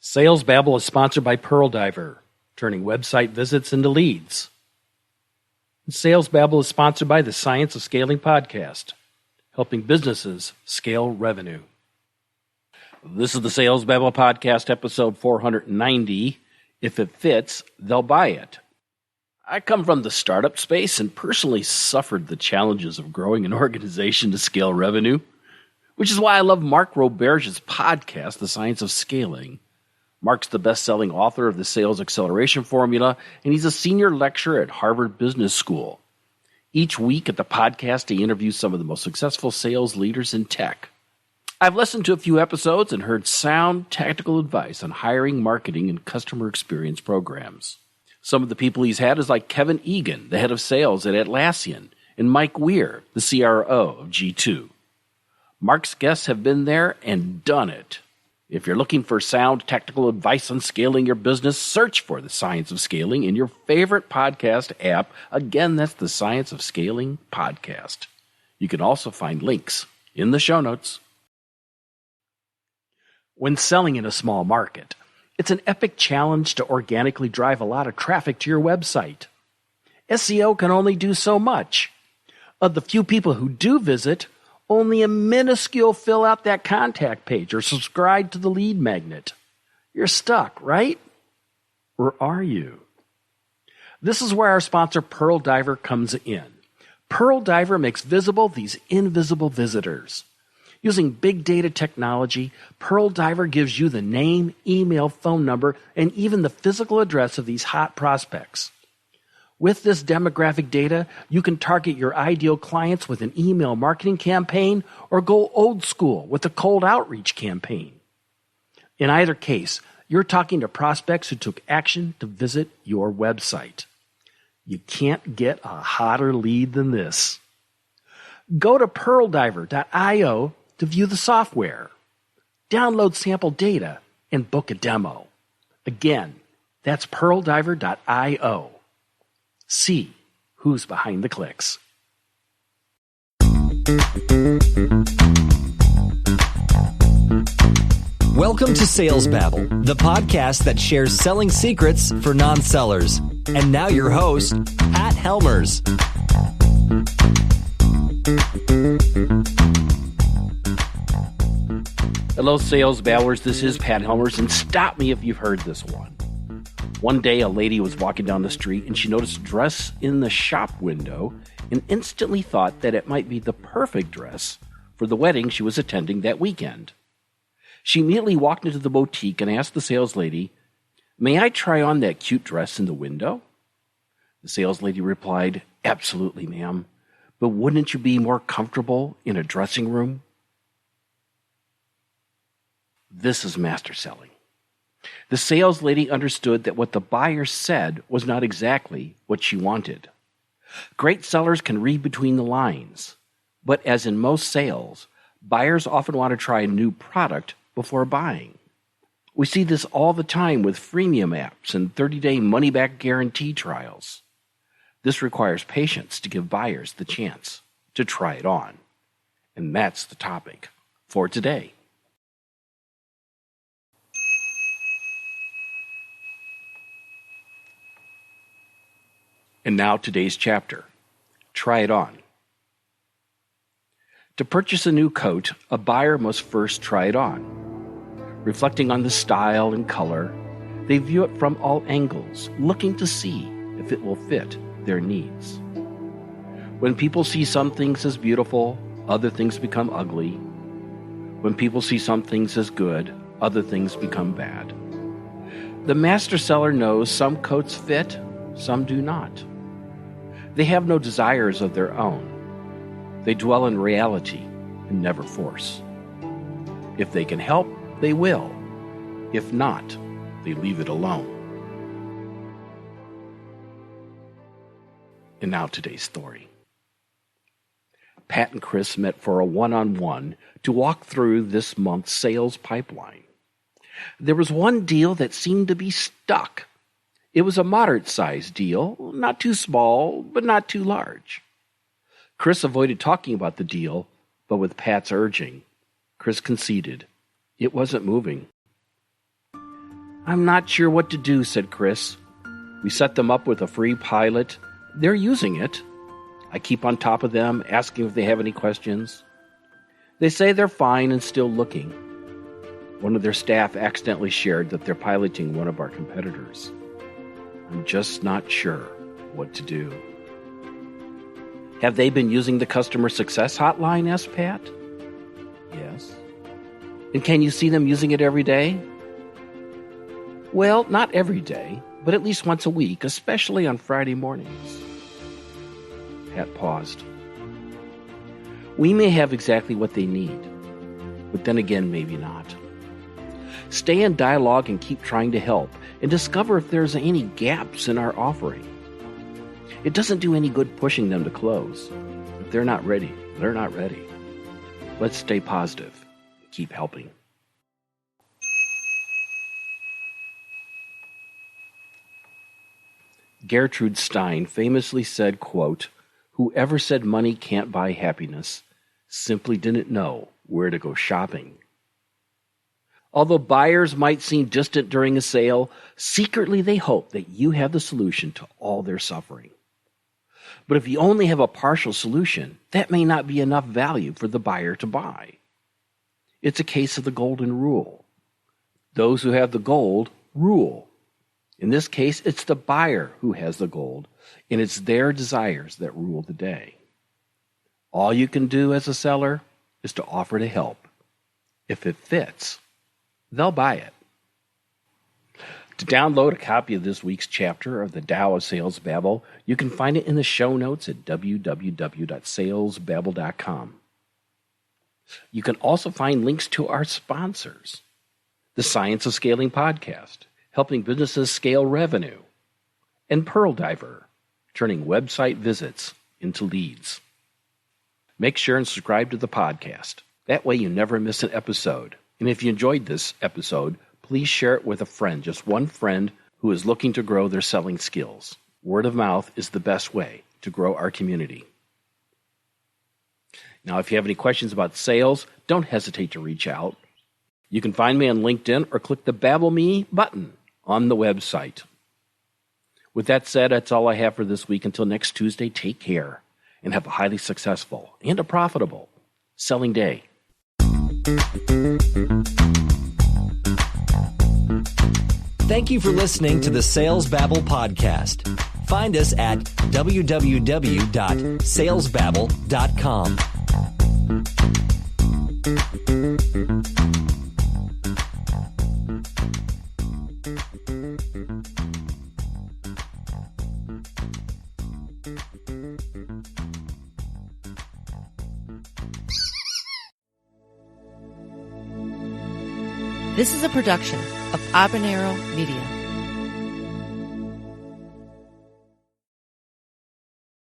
Sales Babble is sponsored by Pearl Diver, turning website visits into leads. And Sales Babble is sponsored by the Science of Scaling podcast, helping businesses scale revenue. This is the Sales Babble podcast, episode 490. If it fits, they'll buy it. I come from the startup space and personally suffered the challenges of growing an organization to scale revenue, which is why I love Mark Roberge's podcast, The Science of Scaling. Mark's the best-selling author of the Sales Acceleration Formula, and he's a senior lecturer at Harvard Business School. Each week at the podcast, he interviews some of the most successful sales leaders in tech. I've listened to a few episodes and heard sound technical advice on hiring, marketing, and customer experience programs. Some of the people he's had is like Kevin Egan, the head of sales at Atlassian, and Mike Weir, the CRO of G2. Mark's guests have been there and done it. If you're looking for sound technical advice on scaling your business, search for The Science of Scaling in your favorite podcast app. Again, that's The Science of Scaling podcast. You can also find links in the show notes. When selling in a small market, it's an epic challenge to organically drive a lot of traffic to your website. SEO can only do so much. Of the few people who do visit, only a minuscule fill out that contact page or subscribe to the lead magnet. You're stuck, right? Or are you? This is where our sponsor Pearl Diver comes in. Pearl Diver makes visible these invisible visitors. Using big data technology, Pearl Diver gives you the name, email, phone number, and even the physical address of these hot prospects. With this demographic data, you can target your ideal clients with an email marketing campaign or go old school with a cold outreach campaign. In either case, you're talking to prospects who took action to visit your website. You can't get a hotter lead than this. Go to pearldiver.io to view the software. Download sample data and book a demo. Again, that's pearldiver.io. See who's behind the clicks. Welcome to Sales Babble, the podcast that shares selling secrets for non-sellers. And now your host, Pat Helmers. Hello, Sales Babblers. This is Pat Helmers, and stop me if you've heard this one. One day, a lady was walking down the street and she noticed a dress in the shop window and instantly thought that it might be the perfect dress for the wedding she was attending that weekend. She immediately walked into the boutique and asked the sales lady, "May I try on that cute dress in the window?" The sales lady replied, "Absolutely, ma'am, but wouldn't you be more comfortable in a dressing room?" This is master selling. The sales lady understood that what the buyer said was not exactly what she wanted. Great sellers can read between the lines, but as in most sales, buyers often want to try a new product before buying. We see this all the time with freemium apps and 30-day money-back guarantee trials. This requires patience to give buyers the chance to try it on. And that's the topic for today. And now today's chapter. Try it on. To purchase a new coat, a buyer must first try it on. Reflecting on the style and color, they view it from all angles, looking to see if it will fit their needs. When people see some things as beautiful, other things become ugly. When people see some things as good, other things become bad. The master seller knows some coats fit, some do not. They have no desires of their own. They dwell in reality and never force. If they can help, they will. If not, they leave it alone. And now today's story. Pat and Chris met for a one-on-one to walk through this month's sales pipeline. There was one deal that seemed to be stuck. It was a moderate-sized deal, not too small, but not too large. Chris avoided talking about the deal, but with Pat's urging, Chris conceded. It wasn't moving. "I'm not sure what to do," said Chris. "We set them up with a free pilot. They're using it. I keep on top of them, asking if they have any questions. They say they're fine and still looking. One of their staff accidentally shared that they're piloting one of our competitors. I'm just not sure what to do." "Have they been using the customer success hotline?" asked Pat. "Yes." "And can you see them using it every day?" "Well, not every day, but at least once a week, especially on Friday mornings." Pat paused. "We may have exactly what they need, but then again, maybe not. Stay in dialogue and keep trying to help, and discover if there's any gaps in our offering. It doesn't do any good pushing them to close. If they're not ready, they're not ready. Let's stay positive and keep helping." Gertrude Stein famously said, quote, "Whoever said money can't buy happiness simply didn't know where to go shopping." Although buyers might seem distant during a sale, secretly they hope that you have the solution to all their suffering. But if you only have a partial solution, that may not be enough value for the buyer to buy. It's a case of the golden rule. Those who have the gold rule. In this case, it's the buyer who has the gold, and it's their desires that rule the day. All you can do as a seller is to offer to help. If it fits, they'll buy it. To download a copy of this week's chapter of the Tao of Sales Babble, you can find it in the show notes at www.salesbabble.com. You can also find links to our sponsors, the Science of Scaling podcast, helping businesses scale revenue, and Pearl Diver, turning website visits into leads. Make sure and subscribe to the podcast. That way you never miss an episode. And if you enjoyed this episode, please share it with a friend, just one friend who is looking to grow their selling skills. Word of mouth is the best way to grow our community. Now, if you have any questions about sales, don't hesitate to reach out. You can find me on LinkedIn or click the Babble Me button on the website. With that said, that's all I have for this week. Until next Tuesday, take care and have a highly successful and a profitable selling day. Thank you for listening to the Sales Babble podcast. Find us at www.salesbabble.com. This is a production of Habanero Media.